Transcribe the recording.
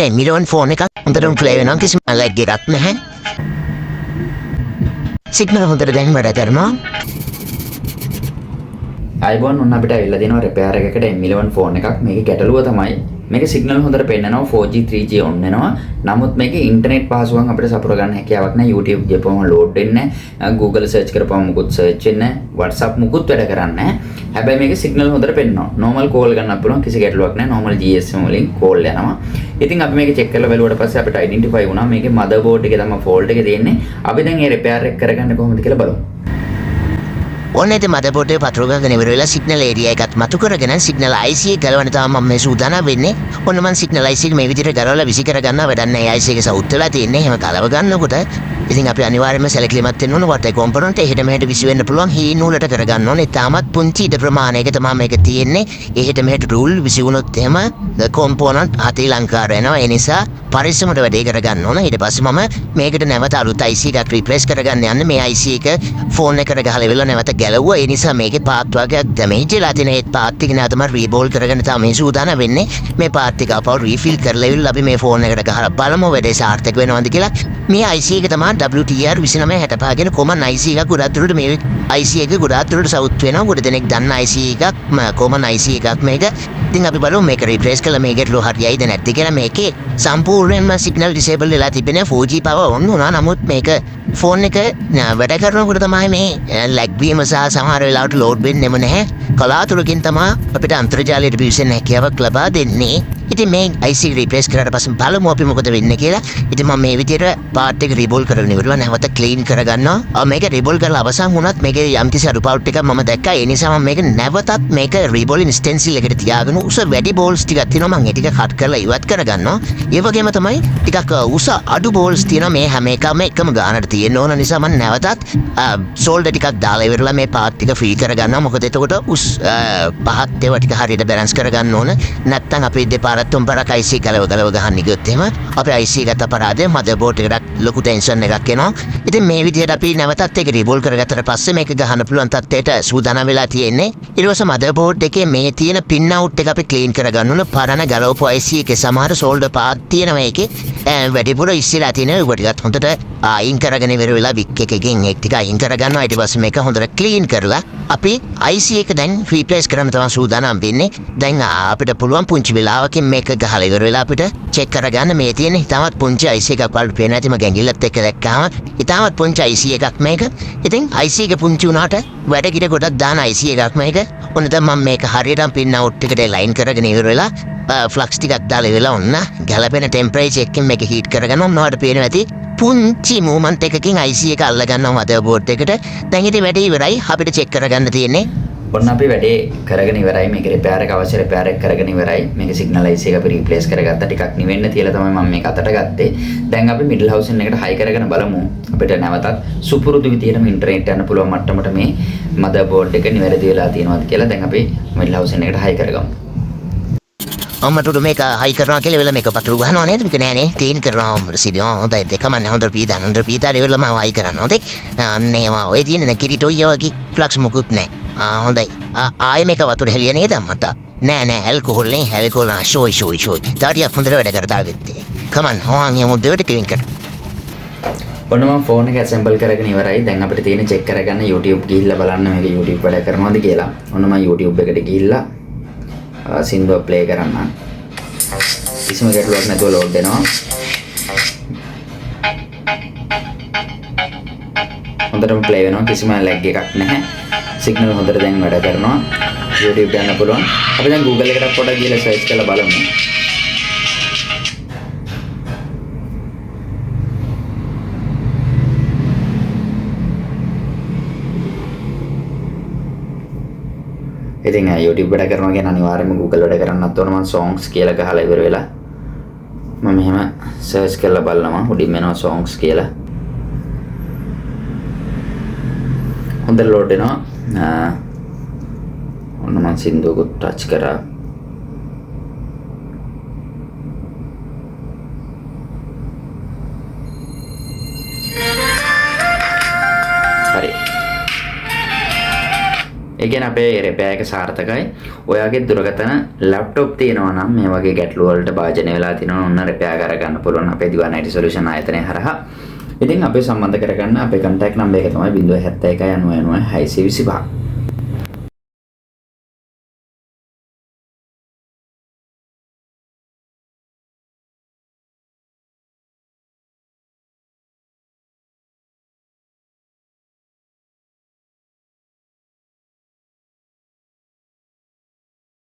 10 million phone එකක් හොඳටම play වෙනවා කිසිම ලැග් එකක් නැහැ. සිග්නල් හොඳට දැන් වැඩ කරනවා. iPhone ඔන්න අපිට ඇවිල්ලා දෙනවා රිපෙයාර් එකකට M11 ෆෝන් එකක්. මේකේ ගැටලුව තමයි මේකේ සිග්නල් හොඳට පෙන්නනවා 4G 3G ඔන් වෙනවා. නමුත් මේකේ ඉන්ටර්නෙට් පහසුකම් අපිට සපුර ගන්න හැකියාවක් නැහැ. YouTube ගියපුවම ලෝඩ් වෙන්නේ නැහැ. Google search කරපුවම මුකුත් search වෙන්නේ නැහැ. WhatsApp මුකුත් වැඩ කරන්නේ නැහැ. හැබැයි මේකේ සිග්නල් හොඳට පෙන්නනවා. normal call ගන්නත් පුළුවන් කිසි ගැටලුවක් නැහැ. normal GSM වලින් call යනවා. ඉතින් අපි මේක check කරලා බලුවට පස්සේ අපිට identify වුණා මේකේ motherboard එකේ තමයි fault එක තියෙන්නේ. අපි දැන් මේ repair එක කරගන්න කොහොමද කියලා බලමු. ඔන්න ඉතින් මදර්බෝඩ් එක පතුරු ගගෙන ඉවර වෙලා සිග්නල් ඒරියා එකත් මතු කරගෙන සිග්නල් IC එක ගලවන්න තමයි මම මේ සූදානම් වෙන්නේ. ඔන්න මම සිග්නල් IC එක මේ විදිහට ගලවලා විසි කර ගන්නවා වැඩක් නැහැ. IC එක සවුත් වෙලා තියෙන්නේ. එහෙම ගලව ගන්නකොට ඉතින් අපි අනිවාර්යයෙන්ම සැලකිලිමත් වෙන්න ඕන. වට කොම්පොනන්ට් එහෙට මෙහෙට විසි වෙන්න පුළුවන්. හීන් නූලට කරගන්න ඕනේ. තාමත් පුංචි ඉඩ ප්‍රමාණයක තමයි මේක තියෙන්නේ. එහෙට මෙහෙට රූල් විසි වුණොත් එහෙම කොම්පොනන්ට් අති ලංකාර වෙනවා. ඒ නිසා පරිස්සමට වැඩේ කරගන්න ඕන. ඊට පස්සේ මම මේකට නැවත අලුත් IC එකක් රිප්ලේස් කරගන්න යන්නේ. මේ IC එක ෆෝන් එකට ගහලා ඉවරලා නැවත ගැලවුවා. ඒ නිසා මේකේ පාත් වර්ගයක් ඩැමේජ් වෙලා තියෙන. ඒ පාත් ටික නෑ තමයි රීබෝල් කරගෙන තමයි සූදානම් වෙන්නේ. මේ පාත් ටික අපව රීෆිල් කරලා ඉවරලා අපි මේ ෆෝන් එකට ගහලා බලමු වැඩේ සාර්ථක වෙනවද කියලා. මේ IC එක තමයි WTR 2965 කියන කොමන් IC එකක්. ගොඩක් දුරට මේ IC එක ගොඩක් දුරට සවුත් වෙනවා. ගොඩ දෙනෙක් දන්න IC එකක් කොමන් IC එකක් මේක. ඉතින් අපි බලමු මේක රිප්ලේස් කරලා මේ ගැටලුව හරියයිද නැද්ද කියලා. මේකේ සම්පූර්ණයෙන්ම සිග්නල් ඩිසේබල් වෙලා තිබෙන 4G power on වුණා. නමුත් මේක ෆෝන් එක වැඩ කරනකොට තමයි මේ ලැග් වීම සහ සමහර වෙලාවට ලෝඩ් වෙන්නෙම නැහැ. කලාතුරකින් තමයි අපිට අන්තර්ජාලයට පිවිසෙන්න හැකියාවක් ලබා දෙන්නේ. ඉතින් මේ IC රිප්ලේස් කරලා පස්සේ බලමු අපි මොකද වෙන්නේ කියලා. ඉතින් මම මේ විදිහට පාර්ට් එක රිබෝල් කරගෙන ඉවරලා නැවත ක්ලීන් කරගන්නවා. මේක රිබෝල් කරලා අවසන් වුණත් මේකේ යම්කිසි අඩුපාඩු ටිකක් මම දැක්කා. ඒ නිසා මම මේක නැවතත් මේක රිබෝලින් ස්ටෙන්සිල් එකට තියාගෙන උස වැඩි බෝල්ස් ටිකක් තියෙනවා. මම ඒ ටික කට් කරලා ඉවත් කරගන්නවා. ඒ වගේම තමයි ටිකක් උස අඩු බෝල්ස් තියෙනවා. මේ හැම එකම එකම ගානට තියෙන්න ඕන නිසා මම නැවතත් සෝල්ඩර් ටිකක් දාලා ඉවරලා මේ පාර්ට් ටික ෆ්‍රී කරගන්නවා. මොකද එතකොට උස් පහත් ඒවා ටික හරියට බැලන්ස් කරගන්න ඕන. නැත්තම් අපි දෙපාරක් තුන්පාරක් IC ගලව ගහන්න ගියොත් එහෙම අපේ IC ගත අපරාධය මදර්බෝඩ් එකට ලොකු ටෙන්ෂන් එකක් එනවා. ඉතින් මේ විදිහට අපි නැවතත් ඒක රිබෝල් කරගත්තට පස්සේ මේක ගහන්න පුළුවන් තත්ත්වයට සූදානම් වෙලා තියෙන්නේ. ඊට පස්සේ මදර්බෝඩ් එකේ මේ තියෙන පින් අවුට් එක අපි ක්ලීන් කරගන්න ඕන. පරණ ගලවපු IC එකේ සමහර සෝල්ඩර් පාත් තියෙනවා ඒකේ. වැඩිපුර ඉස්සෙලා තියෙන ඒවා ටිකත් හොඳට අයින් කරගෙන ඉවර වෙලා වික් එකකින් ඒක ටික අයින් කරගන්නවා. ඊට පස්සේ මේක හොඳට ක්ලීන් කරලා අපි IC එක දැන් රීප්ලේස් කරන්න තමයි සූදානම් වෙන්නේ. දැන් අපිට පුළුවන් පුංචි වෙලාවකින් මේක ගහලා ඉවර වෙලා අපිට චෙක් කරගන්න මේ තියෙන ඉතාමත් පුංචි IC එකක් වලට පේන ඇතිම ගැඟිල්ලත් එක්ක දැක්කම ඉතාමත් පුංචි IC එකක් මේක. ඉතින් IC එක පුංචි වුණාට වැඩ කිඩ ගොඩක් දාන IC එකක් මේක. ඔන්න දැන් මම මේක හරියටම පින් අවුට් එකට ලයින් කරගෙන ඉවර වෙලා ෆ්ලක්ස් ටිකක් දාලා ඉවරලා ඔන්න ගැලපෙන ටෙම්පරේචර් එකකින් මේක හීට් කරගන්නවා. මොනවද පේනවා ඇති පුංචි මූමන්ට් එකකින් IC එක අල්ල ගන්නවා මදර්බෝඩ් එකට. දැන් ඉතින් වැඩේ ඉවරයි. අපිට චෙක් කරගන්න තියෙන්නේ. ඔන්න අපි වැඩේ කරගෙන ඉවරයි. මේක රිපෙයාර් එක අවශ්‍ය රිපෙයාර් එක කරගෙන ඉවරයි. මේක සිග්නල් IC එක අපි රීප්ලේස් කරගත්තා. ටිකක් නිවෙන්න තියලා තමයි මම මේක අතට ගත්තේ. දැන් අපි මිඩල් හවුසින් එකට හයි කරගෙන බලමු. අපිට නැවතත් සුපුරුදු විදිහටම ඉන්ටර්නෙට් යන්න පුළුවන් මට්ටමට මේ මදර්බෝඩ් එක නිවැරදි වෙලා තියෙනවද කියලා දැන් අපි මිඩල් හවුසින් එකට හයි කරගමු. අම්මට මේක හයි කරනවා කියලා වෙලා මේක පතුරු ගහනවා නේද? මේක නෑනේ. ක්ලීන් කරනවා සිදිනවා. හොඳයි දෙකම හොඳට පීදා. හොඳට පීදා ඉවරලා මම හයි කරනවා. හොඳයි. අනේ මම ඔය තියෙන කිරිටෝයි වගේ ෆ්ලක්ස් මුකුත් නෑ. හොඳයි. ආයෙ මේක වතුර හෙලිය නේද මට? නෑ ඇල්කොහොල් නේ. ඇල්කොහොල් ෂෝයි. තාටියක් හොඳට වැඩ කරලා වෙත්තේ. කමන් හොන් යමු දෙවට ක්ලීන් කර. ඔන්න මම ෆෝන් එක ඇසෙම්බල් කරගෙන ඉවරයි. දැන් අපිට තියෙන චෙක් කරගන්න YouTube ගිහිල්ලා බලන්න මේක YouTube වැඩ කරනවද කියලා. ඔන්න මම YouTube එකට ගිහිල්ලා සින්දුව ප්ලේ කරන්න. කිසිම ගැටලුවක් නැතුව ලෝඩ් වෙනවා. හොඳටම ප්ලේ වෙනවා. කිසිම ලැග් එකක් නැහැ. සිග්නල් හොඳට දැන් වැඩ කරනවා. YouTube යන්න පුළුවන්. අපි දැන් Google එකට පොඩ්ඩක් ගිහලා සර්ච් කරලා බලමු. ඉතින් YouTube වැඩ කරනවා කියන අනිවාර්යයෙන්ම Google වැඩ කරන්නත් ඕන. මම songs කියලා ගහලා ඉවර වෙලා මම මෙහෙම සර්ච් කරලා බලනවා. උඩින් එනවා songs කියලා. හොඳට ලෝඩ් වෙනවා. ඔන්න මම සින්දුවකුත් ටච් කරා. හරි. ඒ කියන්නේ අපේ රිපෙයාර් එක සාර්ථකයි. ඔයාගේ දුරකථන ලැප්ටොප් තියෙනවා නම් මේ වගේ ගැටලු වලට භාජනය වෙලා තියෙනවා ඔන්න රිපෙයාර් කරගන්න පුළුවන් අපේ දිවාන IT සොලියුෂන් ආයතනය හරහා. ඉතින් අපි සම්බන්ධ කරගන්න අපේ contact number එක තමයි 071 90 90 625.